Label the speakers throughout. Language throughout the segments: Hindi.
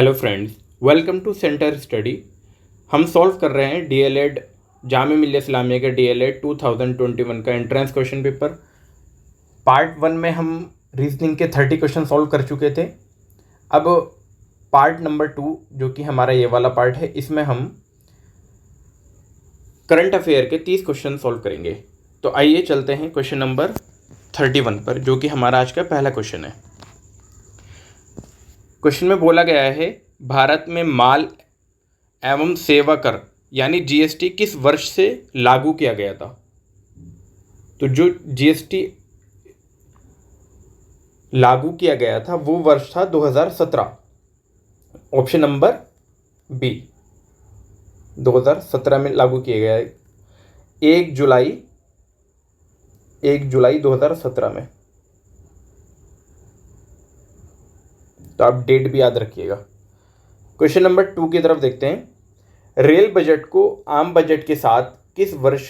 Speaker 1: Hello friends, welcome to centre study. हम सॉल्व कर रहे हैं डीएलएड जामिया मिल्लिया इस्लामिया के डीएलएड 2021 का एंट्रेंस क्वेश्चन पेपर। पार्ट 1 में हम रीजनिंग के 30 क्वेश्चन सॉल्व कर चुके थे। अब पार्ट नंबर 2 जो कि हमारा ये वाला पार्ट है, इसमें हम करंट अफेयर के 30 क्वेश्चन सॉल्व करेंगे। तो आइए चलते हैं क्वेश्चन नंबर 31 पर, जो कि हमारा आज का पहला क्वेश्चन है। क्वेश्चन में बोला गया है, भारत में माल एवं सेवा कर यानी जीएसटी किस वर्ष से लागू किया गया था। तो जो जीएसटी लागू किया गया था वो वर्ष था 2017। ऑप्शन नंबर बी, 2017 में लागू किया गया है। 1 जुलाई 2017 में। तो आप डेट भी याद रखिएगा। क्वेश्चन नंबर 2 की तरफ देखते हैं। रेल बजट को आम बजट के साथ किस वर्ष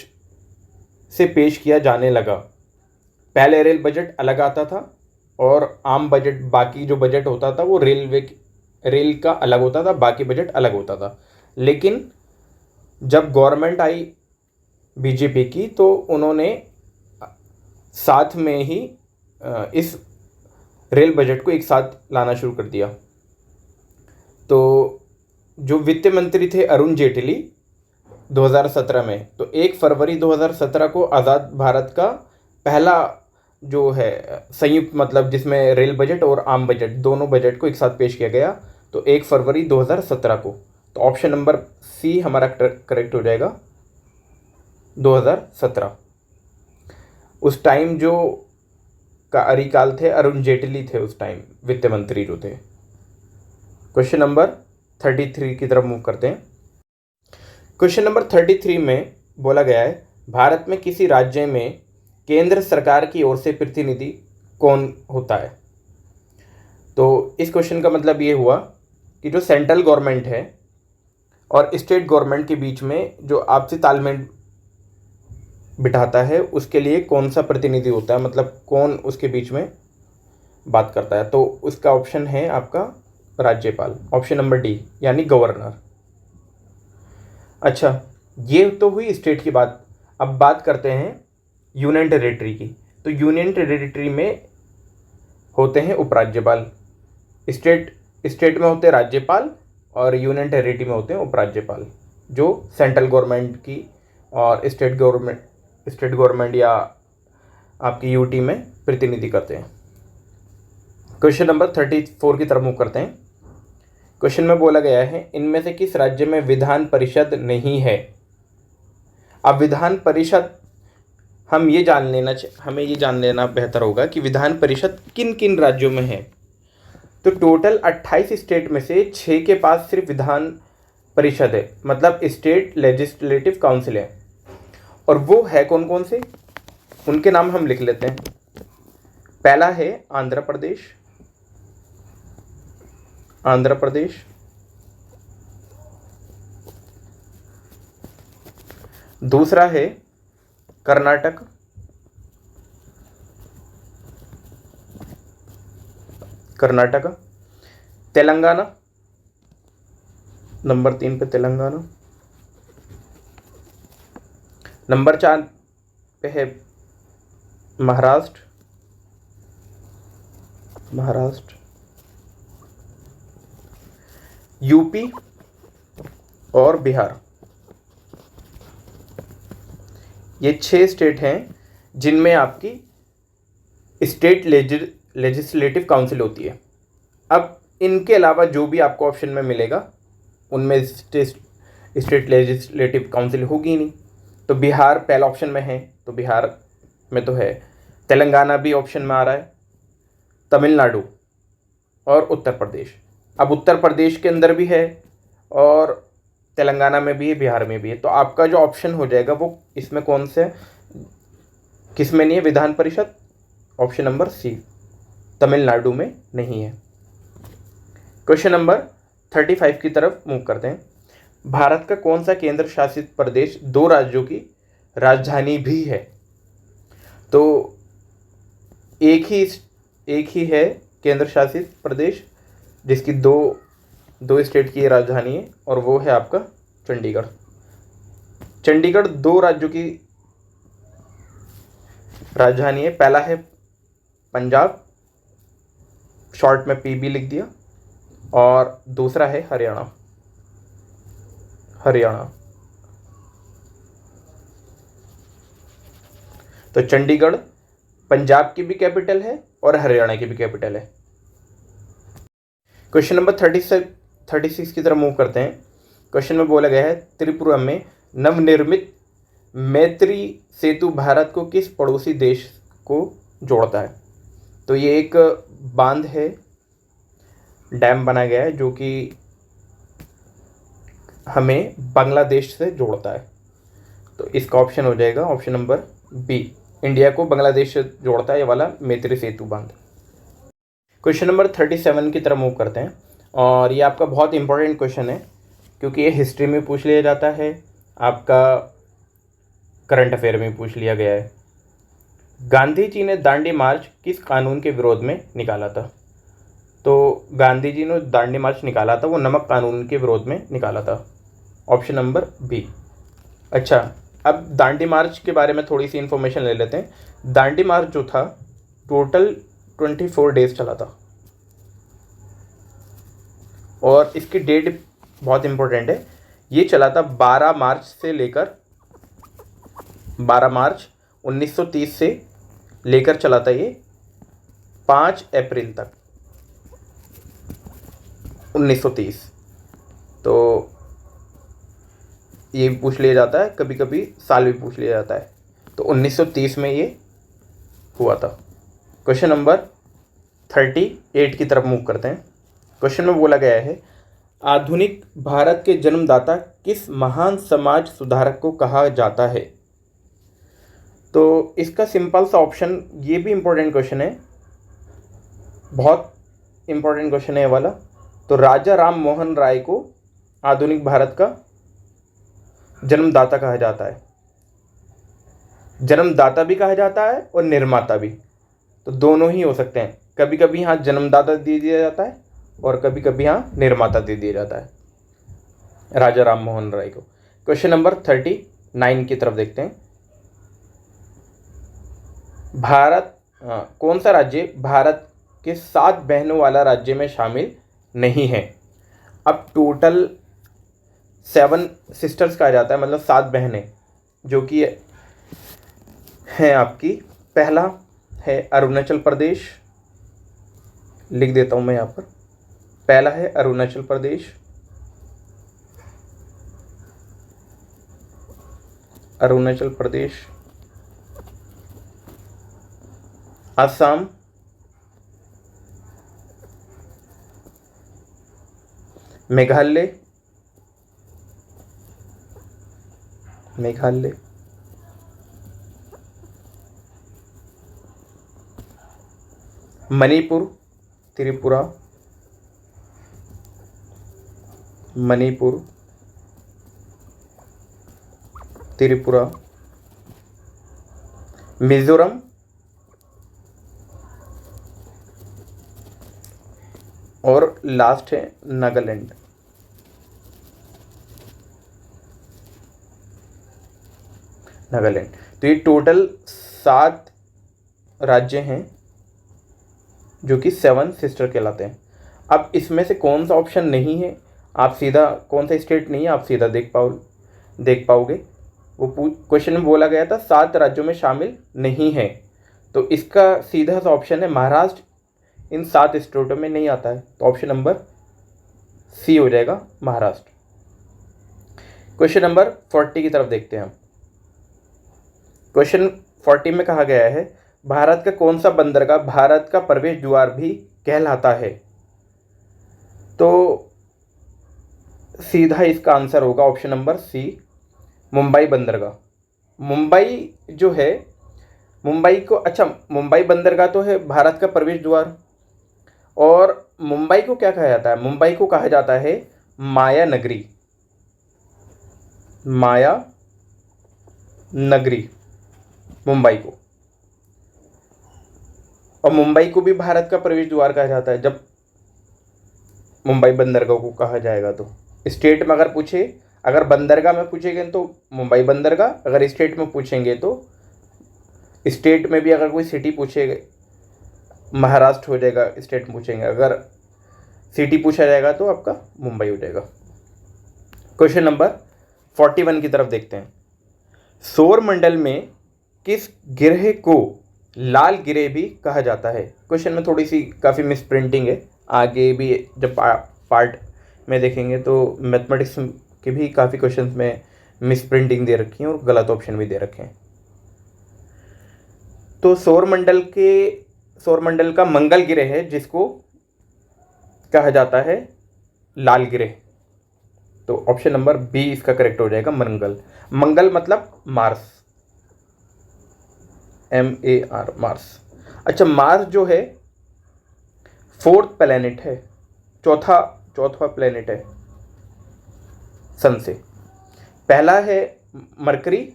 Speaker 1: से पेश किया जाने लगा। पहले रेल बजट अलग आता था और आम बजट, बाकी जो बजट होता था वो रेल का अलग होता था, बाकी बजट अलग होता था। लेकिन जब गवर्नमेंट आई बीजेपी की तो उन्होंने साथ में ही इस रेल बजट को एक साथ लाना शुरू कर दिया। तो जो वित्त मंत्री थे अरुण जेटली 2017 में, तो 1 फरवरी 2017 को आज़ाद भारत का पहला जो है संयुक्त, मतलब जिसमें रेल बजट और आम बजट दोनों बजट को एक साथ पेश किया गया, तो 1 फरवरी 2017 को। तो ऑप्शन नंबर सी हमारा करेक्ट हो जाएगा, 2017। उस टाइम जो कार्यकाल थे अरुण जेटली थे, उस टाइम वित्त मंत्री जो थे। क्वेश्चन नंबर 33 की तरफ मूव करते हैं। क्वेश्चन नंबर 33 में बोला गया है, भारत में किसी राज्य में केंद्र सरकार की ओर से प्रतिनिधि कौन होता है। तो इस क्वेश्चन का मतलब ये हुआ कि जो सेंट्रल गवर्नमेंट है और स्टेट गवर्नमेंट के बीच में जो आपसी तालमेल बिठाता है, उसके लिए कौन सा प्रतिनिधि होता है, मतलब कौन उसके बीच में बात करता है। तो उसका ऑप्शन है आपका राज्यपाल, ऑप्शन नंबर डी यानी गवर्नर। अच्छा, ये तो हुई स्टेट की बात। अब बात करते हैं यूनियन टेरिटरी की। तो यूनियन टेरिटरी में होते हैं उपराज्यपाल। स्टेट में होते हैं राज्यपाल और यूनियन टेरिटरी में होते हैं उपराज्यपाल, जो सेंट्रल गवर्नमेंट की और स्टेट गवर्नमेंट या आपकी यूटी में प्रतिनिधि करते हैं। क्वेश्चन नंबर 34 की तरफ मूव करते हैं। क्वेश्चन में बोला गया है, इनमें से किस राज्य में विधान परिषद नहीं है। अब विधान परिषद हमें ये जान लेना बेहतर होगा कि विधान परिषद किन किन राज्यों में है। तो टोटल 28 स्टेट में से 6 के पास सिर्फ विधान परिषद है, मतलब स्टेट लेजिस्लेटिव काउंसिल है। और वो है कौन कौन से, उनके नाम हम लिख लेते हैं। पहला है आंध्र प्रदेश। दूसरा है कर्नाटक। तेलंगाना, नंबर 3 पे तेलंगाना। नंबर 4 पे है महाराष्ट्र। यूपी और बिहार। ये 6 स्टेट हैं जिनमें आपकी स्टेट लेजिस्लेटिव काउंसिल होती है। अब इनके अलावा जो भी आपको ऑप्शन में मिलेगा उनमें स्टेट लेजिस्लेटिव काउंसिल होगी नहीं। तो बिहार पहला ऑप्शन में है, तो बिहार में तो है। तेलंगाना भी ऑप्शन में आ रहा है, तमिलनाडु और उत्तर प्रदेश। अब उत्तर प्रदेश के अंदर भी है और तेलंगाना में भी है, बिहार में भी है। तो आपका जो ऑप्शन हो जाएगा वो इसमें कौन से, किस में नहीं है विधान परिषद, ऑप्शन नंबर सी, तमिलनाडु में नहीं है। क्वेश्चन नंबर 35 की तरफ मूव करते हैं। भारत का कौन सा केंद्र शासित प्रदेश 2 राज्यों की राजधानी भी है। तो एक ही है केंद्र शासित प्रदेश जिसकी 2 2 स्टेट की राजधानी है और वो है आपका चंडीगढ़। चंडीगढ़ 2 राज्यों की राजधानी है। पहला है पंजाब, शॉर्ट में पीबी लिख दिया, और दूसरा है हरियाणा। तो चंडीगढ़ पंजाब की भी कैपिटल है और हरियाणा की भी कैपिटल है। क्वेश्चन नंबर 36 की तरफ मूव करते हैं। क्वेश्चन में बोला गया है त्रिपुरा में नवनिर्मित मैत्री सेतु भारत को किस पड़ोसी देश को जोड़ता है? तो ये एक बांध है, डैम बना गया है जो कि हमें बांग्लादेश से जोड़ता है। तो इसका ऑप्शन हो जाएगा ऑप्शन नंबर बी, इंडिया को बांग्लादेश से जोड़ता है ये वाला मैत्री सेतु बांध। क्वेश्चन नंबर 37 की तरफ मूव करते हैं, और ये आपका बहुत इंपॉर्टेंट क्वेश्चन है क्योंकि ये हिस्ट्री में पूछ लिया जाता है, आपका करंट अफेयर में पूछ लिया गया है। गांधी जी ने दांडी मार्च किस कानून के विरोध में निकाला था? तो गांधी जी ने दांडी मार्च निकाला था वो नमक कानून के विरोध में निकाला था, ऑप्शन नंबर बी। अच्छा, अब दांडी मार्च के बारे में थोड़ी सी इन्फॉर्मेशन ले लेते हैं। दांडी मार्च जो था टोटल 24 डेज चला था, और इसकी डेट बहुत इंपॉर्टेंट है। ये चला था 12 मार्च से लेकर 12 मार्च 1930 से लेकर चला था ये 5 अप्रैल तक 1930। तो ये पूछ लिया जाता है, कभी कभी साल भी पूछ लिया जाता है। तो 1930 में ये हुआ था। क्वेश्चन नंबर 38 की तरफ मूव करते हैं। क्वेश्चन में बोला गया है आधुनिक भारत के जन्मदाता किस महान समाज सुधारक को कहा जाता है? तो इसका सिंपल सा ऑप्शन, ये भी इम्पोर्टेंट क्वेश्चन है, बहुत इम्पोर्टेंट क्वेश्चन है ये वाला। तो राजा राम मोहन राय को आधुनिक भारत का जन्मदाता कहा जाता है। जन्मदाता भी कहा जाता है और निर्माता भी, तो दोनों ही हो सकते हैं। कभी कभी यहाँ जन्मदाता दे दिया जाता है और कभी कभी यहाँ निर्माता दे दिया जाता है राजा राम मोहन राय को। क्वेश्चन नंबर 39 की तरफ देखते हैं। भारत कौन सा राज्य भारत के 7 बहनों वाला राज्य में शामिल नहीं है? अब टोटल 7 सिस्टर्स कहा जाता है, मतलब 7 बहनें जो कि हैं आपकी। पहला है अरुणाचल प्रदेश, लिख देता हूं मैं यहाँ पर। पहला है अरुणाचल प्रदेश, असम, मेघालय, मणिपुर, त्रिपुरा, मिजोरम और लास्ट है नागालैंड। तो ये टोटल 7 राज्य हैं जो कि 7 सिस्टर कहलाते हैं। अब इसमें से कौन सा ऑप्शन नहीं है, आप सीधा, कौन सा स्टेट नहीं है आप सीधा देख पाओगे। वो क्वेश्चन में बोला गया था 7 राज्यों में शामिल नहीं है, तो इसका सीधा सा ऑप्शन है महाराष्ट्र इन 7 स्टेटों में नहीं आता है, तो ऑप्शन नंबर सी हो जाएगा महाराष्ट्र। क्वेश्चन नंबर 40 की तरफ देखते हैं हम। क्वेश्चन 40 में कहा गया है भारत का कौन सा बंदरगाह भारत का प्रवेश द्वार भी कहलाता है? तो सीधा इसका आंसर होगा ऑप्शन नंबर सी, मुंबई बंदरगाह। मुंबई जो है, मुंबई को, अच्छा मुंबई बंदरगाह तो है भारत का प्रवेश द्वार, और मुंबई को क्या कहा जाता है? मुंबई को कहा जाता है माया नगरी मुंबई को। और मुंबई को भी भारत का प्रवेश द्वार कहा जाता है। जब मुंबई बंदरगाह को कहा जाएगा। तो स्टेट में अगर पूछे, अगर बंदरगाह में पूछेंगे तो मुंबई बंदरगाह, अगर स्टेट में पूछेंगे तो स्टेट में भी अगर कोई सिटी पूछेगा महाराष्ट्र हो जाएगा, स्टेट में पूछेंगे अगर सिटी पूछा जाएगा तो आपका मुंबई हो जाएगा। क्वेश्चन नंबर 41 की तरफ देखते हैं। सौर मंडल में किस ग्रह को लाल ग्रह भी कहा जाता है? क्वेश्चन में थोड़ी सी काफ़ी मिस प्रिंटिंग है, आगे भी जब पार्ट में देखेंगे तो मैथमेटिक्स के भी काफ़ी क्वेश्चन में मिस प्रिंटिंग दे रखी है और गलत ऑप्शन भी दे रखे हैं। तो सौर मंडल का मंगल ग्रह है जिसको कहा जाता है लाल ग्रह। तो ऑप्शन नंबर बी इसका करेक्ट हो जाएगा, मंगल। मंगल मतलब मार्स, MAR, मार्स। अच्छा, मार्स जो है 4th प्लैनेट है, चौथा प्लैनेट है सन से। पहला है मरकरी,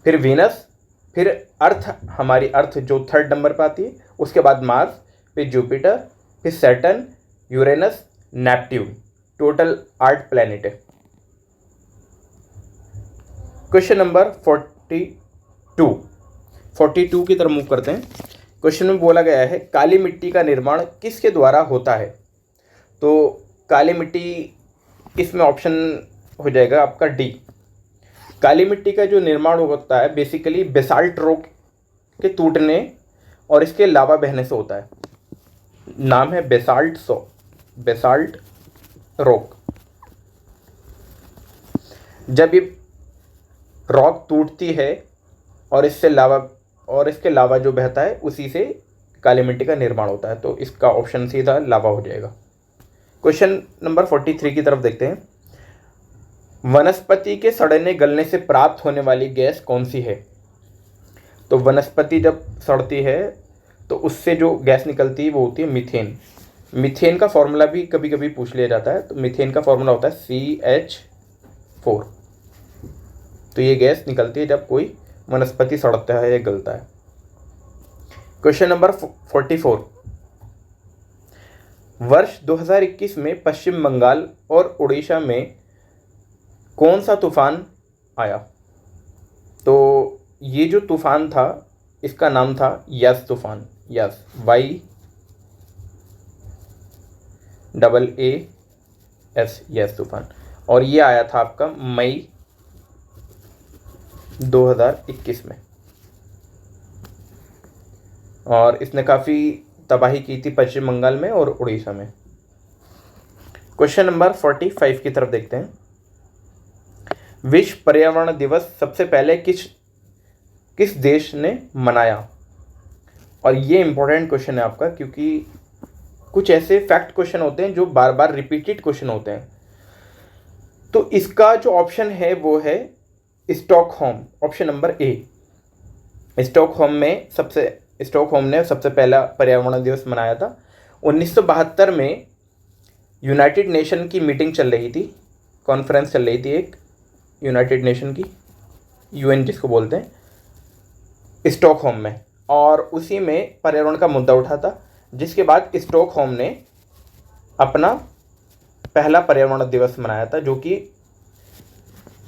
Speaker 1: फिर वीनस, फिर अर्थ, हमारी अर्थ जो 3rd नंबर पर आती है, उसके बाद मार्स, फिर जुपिटर, फिर Saturn, Uranus, Neptune. Total 8 planet है। क्वेश्चन नंबर 42 की तरफ मूव करते हैं। क्वेश्चन में बोला गया है काली मिट्टी का निर्माण किसके द्वारा होता है? तो काली मिट्टी इसमें ऑप्शन हो जाएगा आपका डी। काली मिट्टी का जो निर्माण होता है बेसिकली बेसाल्ट रॉक के टूटने और इसके लावा बहने से होता है। नाम है बेसाल्ट रॉक। जब ये रॉक टूटती है और इसके लावा जो बहता है उसी से काली मिट्टी का निर्माण होता है। तो इसका ऑप्शन सीधा लावा हो जाएगा। क्वेश्चन नंबर 43 की तरफ देखते हैं। वनस्पति के सड़ने गलने से प्राप्त होने वाली गैस कौन सी है? तो वनस्पति जब सड़ती है तो उससे जो गैस निकलती है वो होती है मीथेन। मीथेन का फॉर्मूला भी कभी कभी पूछ लिया जाता है। तो मीथेन का फॉर्मूला होता है CH4। तो ये गैस निकलती है जब कोई वनस्पति सड़ता है या गलता है। Question number 44। वर्ष 2021 में पश्चिम बंगाल और उड़ीसा में कौन सा तूफान आया? तो ये जो तूफान था इसका नाम था यस तूफान। यस, YAAS, यस तूफान। और ये आया था आपका मई 2021 में और इसने काफ़ी तबाही की थी पश्चिम बंगाल में और उड़ीसा में। क्वेश्चन नंबर 45 की तरफ देखते हैं। विश्व पर्यावरण दिवस सबसे पहले किस देश ने मनाया? और ये इंपॉर्टेंट क्वेश्चन है आपका, क्योंकि कुछ ऐसे फैक्ट क्वेश्चन होते हैं जो बार बार रिपीटेड क्वेश्चन होते हैं। तो इसका जो ऑप्शन है वो है Stockholm, option number A. Stockholm ने सबसे पहला पर्यावरण दिवस मनाया था। 1972 में यूनाइटेड नेशन की मीटिंग चल रही थी, कॉन्फ्रेंस चल रही थी एक यूनाइटेड नेशन की, UN जिसको बोलते हैं, स्टॉकहोम में, और उसी में पर्यावरण का मुद्दा उठा था। जिसके बाद स्टॉकहोम ने अपना पहला पर्यावरण दिवस मनाया था जो कि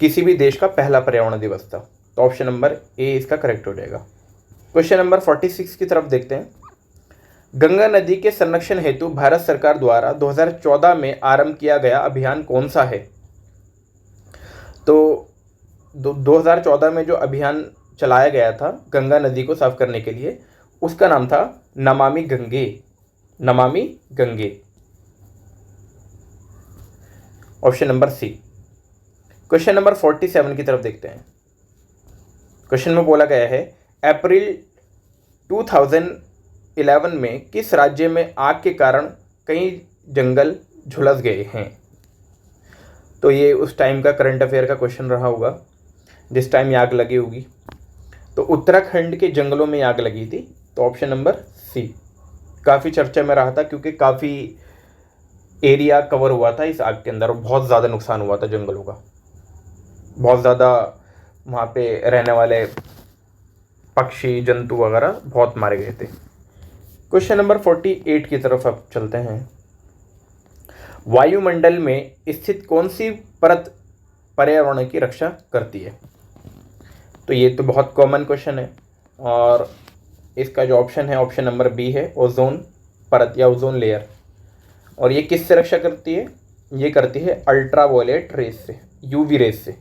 Speaker 1: किसी भी देश का पहला पर्यावरण दिवस था। तो ऑप्शन नंबर ए इसका करेक्ट हो जाएगा। क्वेश्चन नंबर 46 की तरफ देखते हैं। गंगा नदी के संरक्षण हेतु भारत सरकार द्वारा 2014 में आरंभ किया गया अभियान कौन सा है? तो 2014 में जो अभियान चलाया गया था गंगा नदी को साफ करने के लिए, उसका नाम था Namami Gange. Option number C. Question number 47 की तरफ देखते हैं। क्वेश्चन में बोला गया है अप्रैल 2011 में किस राज्य में आग के कारण कई जंगल झुलस गए हैं? तो ये उस टाइम का करंट अफेयर का क्वेश्चन रहा होगा जिस टाइम आग लगी होगी। तो उत्तराखंड के जंगलों में आग लगी थी। तो ऑप्शन नंबर सी काफ़ी चर्चा में रहा था क्योंकि काफ़ी एरिया कवर हुआ था इस आग के अंदर और बहुत ज़्यादा नुकसान हुआ था जंगलों का। बहुत ज़्यादा वहाँ पे रहने वाले पक्षी जंतु वगैरह बहुत मारे गए थे। क्वेश्चन नंबर 48 की तरफ अब चलते हैं। वायुमंडल में स्थित कौन सी परत पर्यावरण की रक्षा करती है? तो ये तो बहुत कॉमन क्वेश्चन है और इसका जो ऑप्शन है ऑप्शन नंबर बी है, ओजोन परत या ओजोन लेयर। और ये किससे रक्षा करती है? ये करती है अल्ट्रावायलेट रेस से, यूवी रेस से।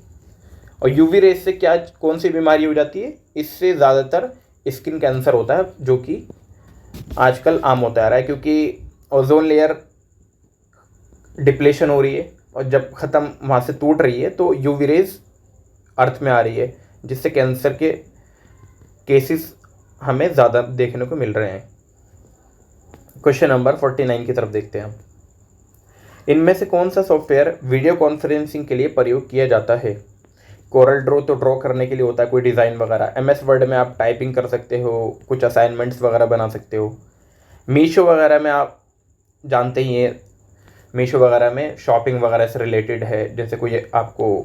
Speaker 1: और यूवी रेस से क्या कौन सी बीमारी हो जाती है? इससे ज़्यादातर स्किन कैंसर होता है, जो कि आजकल आम होता आ रहा है, क्योंकि ओजोन लेयर डिप्लेशन हो रही है और जब ख़त्म वहाँ से टूट रही है तो यूवी रेज अर्थ में आ रही है, जिससे कैंसर के केसेस हमें ज़्यादा देखने को मिल रहे हैं। क्वेश्चन नंबर 49 की तरफ देखते हैं हम। इनमें से कौन सा सॉफ्टवेयर वीडियो कॉन्फ्रेंसिंग के लिए प्रयोग किया जाता है? कोरल ड्रॉ तो ड्रॉ करने के लिए होता है, कोई डिज़ाइन वगैरह। MS वर्ड में आप टाइपिंग कर सकते हो, कुछ असाइनमेंट्स वगैरह बना सकते हो। मीशो वगैरह में आप जानते ही हैं, मीशो वगैरह में शॉपिंग वगैरह से रिलेटेड है, जैसे कोई आपको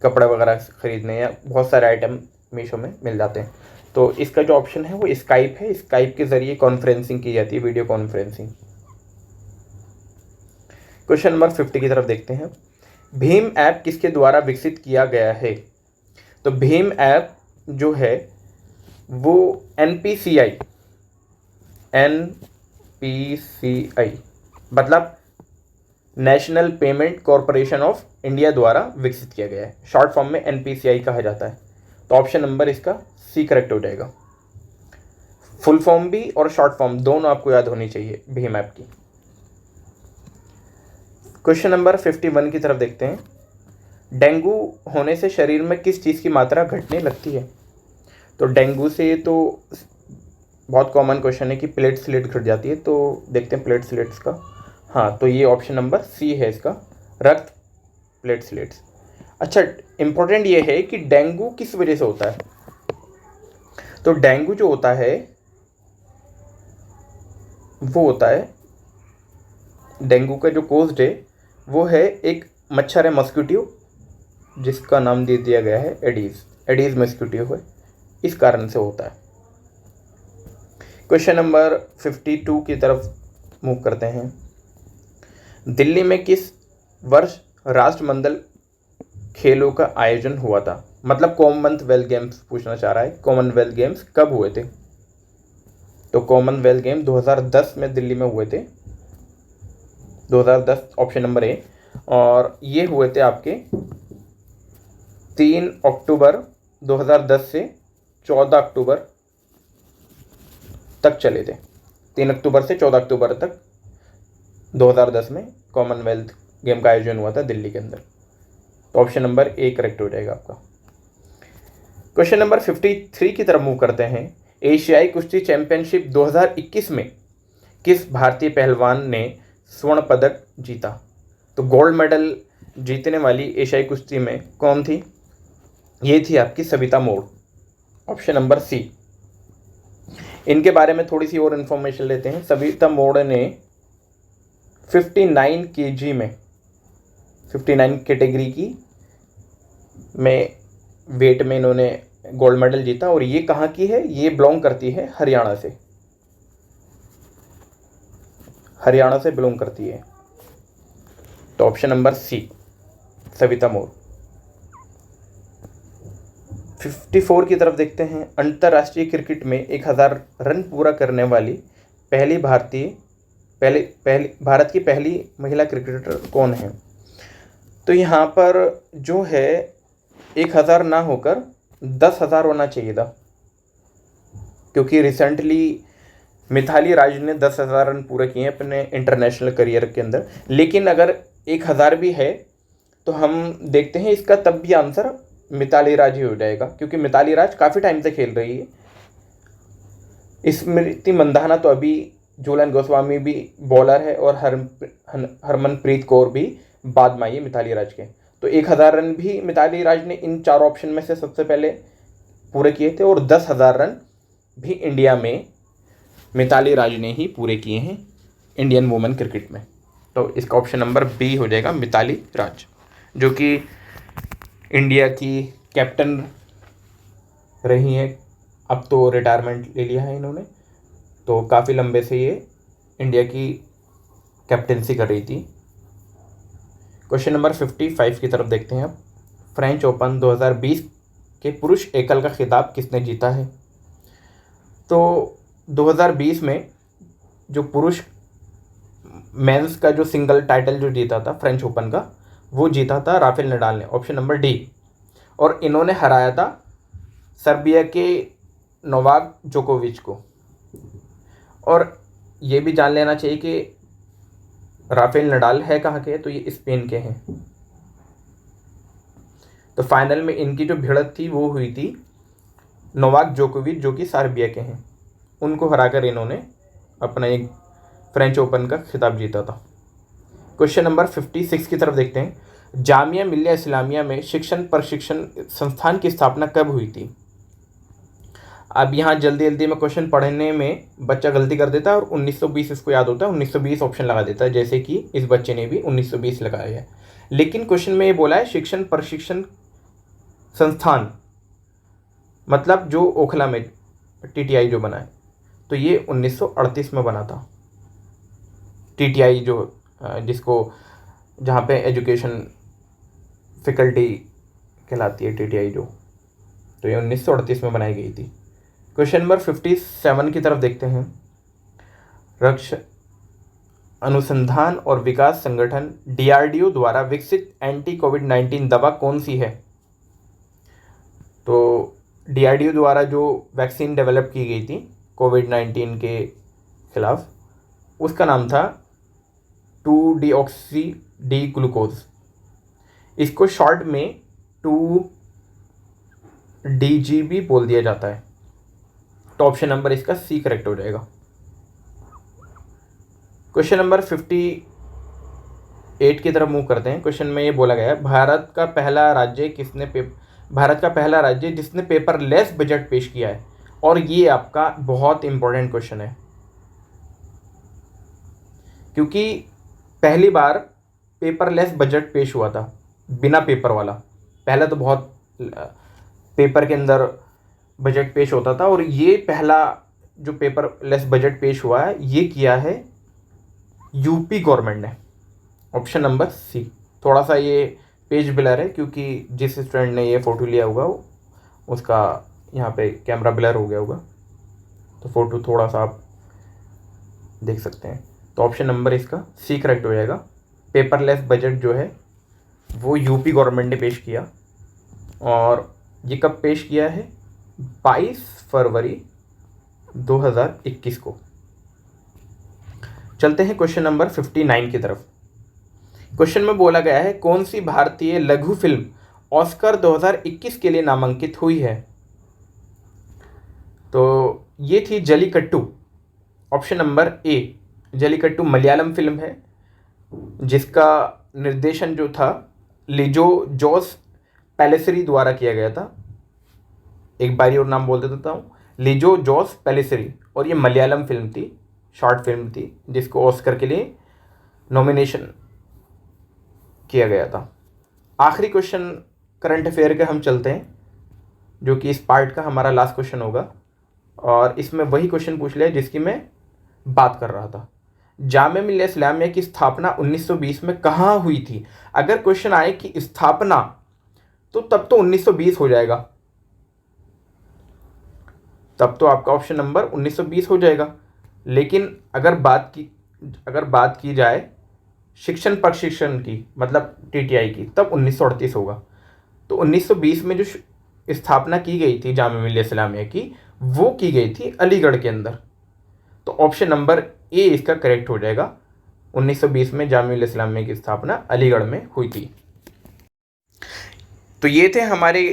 Speaker 1: कपड़े वगैरह खरीदने या बहुत सारे आइटम मीशो में मिल जाते हैं। तो इसका जो ऑप्शन है वो स्काइप है। स्काइप के ज़रिए कॉन्फ्रेंसिंग की जाती है, वीडियो कॉन्फ्रेंसिंग। क्वेश्चन नंबर 50 की तरफ देखते हैं। भीम ऐप किसके द्वारा विकसित किया गया है? तो भीम ऐप जो है वो NPCI मतलब national payment corporation of India द्वारा विकसित किया गया है। शॉर्ट फॉर्म में NPCI कहा जाता है। तो ऑप्शन नंबर इसका सी करेक्ट हो जाएगा। फुल फॉर्म भी और शॉर्ट फॉर्म दोनों आपको याद होनी चाहिए भीम ऐप की। क्वेश्चन नंबर 51 की तरफ देखते हैं। डेंगू होने से शरीर में किस चीज़ की मात्रा घटने लगती है? तो डेंगू से तो बहुत कॉमन क्वेश्चन है कि प्लेटलेट घट जाती है। तो देखते हैं प्लेटलेट्स का। हाँ, तो ये ऑप्शन नंबर सी है इसका, रक्त प्लेटलेट्स। अच्छा, इम्पोर्टेंट ये है कि डेंगू किस वजह से होता है? तो डेंगू जो होता है वो होता है, डेंगू का जो कोज्ड है वो है एक मच्छर है, मस्किटो, जिसका नाम दे दिया गया है एडीज मस्किटो है, इस कारण से होता है। क्वेश्चन नंबर 52 की तरफ मूव करते हैं। दिल्ली में किस वर्ष राष्ट्रमंडल खेलों का आयोजन हुआ था? मतलब कॉमनवेल्थ गेम्स पूछना चाह रहा है। कॉमनवेल्थ गेम्स कब हुए थे? तो कॉमनवेल्थ गेम 2010 में दिल्ली में हुए थे, 2010 ऑप्शन नंबर ए। और ये हुए थे आपके 3 अक्टूबर 2010 से 14 अक्टूबर तक चले थे। 3 अक्टूबर से 14 अक्टूबर तक 2010 में कॉमनवेल्थ गेम का आयोजन हुआ था दिल्ली के अंदर। तो ऑप्शन नंबर ए करेक्ट हो जाएगा आपका। क्वेश्चन नंबर 53 की तरफ मूव करते हैं। एशियाई कुश्ती चैंपियनशिप 2021 में किस भारतीय पहलवान ने स्वर्ण पदक जीता? तो गोल्ड मेडल जीतने वाली एशियाई कुश्ती में कौन थी? ये थी आपकी सविता मोड़, ऑप्शन नंबर सी। इनके बारे में थोड़ी सी और इन्फॉर्मेशन लेते हैं। सविता मोड़ ने 59 kg में 59 कैटेगरी की में वेट में इन्होंने गोल्ड मेडल जीता। और ये कहाँ की है? ये बिलोंग करती है हरियाणा से, हरियाणा से बिलोंग करती है। तो ऑप्शन नंबर सी सविता मोड़। 54 की तरफ देखते हैं। अंतर्राष्ट्रीय क्रिकेट में 1000 रन पूरा करने वाली भारत की पहली महिला क्रिकेटर कौन है? तो यहाँ पर जो है 1000 ना होकर 10,000 होना चाहिए था, क्योंकि रिसेंटली मिताली राज ने 10,000 रन पूरे किए हैं अपने इंटरनेशनल करियर के अंदर। लेकिन अगर 1000 भी है तो हम देखते हैं इसका तब भी आंसर मिताली राज ही हो जाएगा, क्योंकि मिताली राज काफ़ी टाइम से खेल रही है। स्मृति मंधाना तो अभी, झूलन गोस्वामी भी बॉलर है और हरमनप्रीत कौर भी बाद में आई है मिताली राज के। तो 1000 रन भी मिताली राज ने इन 4 ऑप्शन में से सबसे पहले पूरे किए थे। और 10,000 रन भी इंडिया में मिताली राज ने ही पूरे किए हैं इंडियन वुमेन क्रिकेट में। तो इसका ऑप्शन नंबर बी हो जाएगा, मिताली राज, जो कि इंडिया की कैप्टन रही हैं। अब तो रिटायरमेंट ले लिया है इन्होंने, तो काफ़ी लंबे से ये इंडिया की कैप्टेंसी कर रही थी। क्वेश्चन नंबर 55 की तरफ देखते हैं अब। फ्रेंच ओपन 2020 के पुरुष एकल का खिताब किसने जीता है? तो 2020 में जो पुरुष मेंस का जो सिंगल टाइटल जो जीता था फ्रेंच ओपन का, वो जीता था राफेल नडाल ने, ऑप्शन नंबर डी। और इन्होंने हराया था सर्बिया के नोवाक जोकोविच को। और ये भी जान लेना चाहिए कि राफेल नडाल है कहाँ के, तो ये स्पेन के हैं। तो फाइनल में इनकी जो भिड़त थी वो हुई थी नोवाक जोकोविच जो कि सर्बिया के हैं, उनको हराकर इन्होंने अपना एक फ्रेंच ओपन का खिताब जीता था। क्वेश्चन नंबर 56 की तरफ देखते हैं। जामिया मिल्लिया इस्लामिया में शिक्षण प्रशिक्षण संस्थान की स्थापना कब हुई थी? अब यहाँ जल्दी जल्दी में क्वेश्चन पढ़ने में बच्चा गलती कर देता है और 1920 इसको याद होता है, 1920 ऑप्शन लगा देता है, जैसे कि इस बच्चे ने भी 1920 लगाया है। लेकिन क्वेश्चन में ये बोला है शिक्षण प्रशिक्षण संस्थान, मतलब जो ओखला में टीटीआई जो बना है, तो ये 1938 में बना था। टीटीआई जो जिसको जहाँ पे एजुकेशन फैकल्टी कहलाती है टीटीआई जो, तो ये 1938 में बनाई गई थी। क्वेश्चन नंबर 57 की तरफ देखते हैं। रक्षा अनुसंधान और विकास संगठन डीआरडीओ द्वारा विकसित एंटी कोविड-19 दवा कौन सी है? तो डीआरडीओ द्वारा जो वैक्सीन डेवलप की गई थी कोविड-19 के खिलाफ, उसका नाम था 2-डीऑक्सी डी ग्लूकोज। इसको शॉर्ट में 2DGB बोल दिया जाता है। तो ऑप्शन नंबर इसका सी करेक्ट हो जाएगा। क्वेश्चन नंबर 58 की तरफ मूव करते हैं। क्वेश्चन में ये बोला गया है भारत का पहला राज्य जिसने पेपरलेस बजट पेश किया है। और ये आपका बहुत इंपॉर्टेंट क्वेश्चन है, क्योंकि पहली बार पेपरलेस बजट पेश हुआ था, बिना पेपर वाला। पहले तो बहुत पेपर के अंदर बजट पेश होता था, और ये पहला जो पेपरलेस बजट पेश हुआ है ये किया है यूपी गवर्नमेंट ने, ऑप्शन नंबर सी। थोड़ा सा ये पेज ब्लर है क्योंकि जिस स्टूडेंट ने ये फ़ोटो लिया होगा उसका यहाँ पे कैमरा ब्लर हो गया होगा, तो फ़ोटो थोड़ा सा आप देख सकते हैं। तो ऑप्शन नंबर इसका सी करेक्ट हो जाएगा। पेपरलेस बजट जो है वो यूपी गवर्नमेंट ने पेश किया, और ये कब पेश किया है? 22 फरवरी 2021 को। चलते हैं क्वेश्चन नंबर 59 की तरफ। क्वेश्चन में बोला गया है कौन सी भारतीय लघु फिल्म ऑस्कर 2021 के लिए नामांकित हुई है? तो ये थी Jallikattu, option number A. Jallikattu Malayalam film है जिसका निर्देशन जो था लिजो जोस पेलिसरी द्वारा किया गया था। एक बारी और नाम बोल देता हूँ, लिजो जोस पेलिसरी। और ये मलयालम फिल्म थी, शॉर्ट फिल्म थी, जिसको ऑस्कर के लिए नॉमिनेशन किया गया था। आखिरी क्वेश्चन करंट अफेयर के हम चलते हैं, जो कि इस पार्ट का हमारा लास्ट क्वेश्चन होगा, और इसमें वही क्वेश्चन पूछ लिया जिसकी मैं बात कर रहा था। जामिया मिल्लिया इस्लामिया की स्थापना 1920 में कहाँ हुई थी? अगर क्वेश्चन आए कि स्थापना, तो तब तो 1920 हो जाएगा, तब तो आपका ऑप्शन नंबर 1920 हो जाएगा। लेकिन अगर बात की जाए शिक्षण प्रशिक्षण की, मतलब टीटीआई की, तब 1938 होगा। तो 1920 में जो स्थापना की गई थी जामिया मिल्लिया इस्लामिया की, वो की गई थी अलीगढ़ के अंदर। तो ऑप्शन नंबर ए इसका करेक्ट हो जाएगा। 1920 में जामिया मिल्लिया इस्लामिया की स्थापना अलीगढ़ में हुई थी। तो ये थे हमारे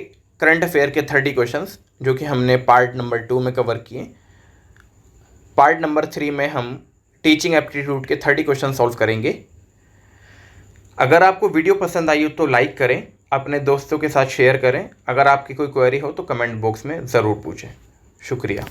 Speaker 1: करंट अफेयर के 30 क्वेश्चंस, जो कि हमने पार्ट नंबर 2 में कवर किए। पार्ट नंबर 3 में हम टीचिंग एप्टीट्यूड के 30 क्वेश्चन सॉल्व करेंगे। अगर आपको वीडियो पसंद आई हो तो लाइक करें, अपने दोस्तों के साथ शेयर करें। अगर आपकी कोई क्वेरी हो तो कमेंट बॉक्स में ज़रूर पूछें। शुक्रिया।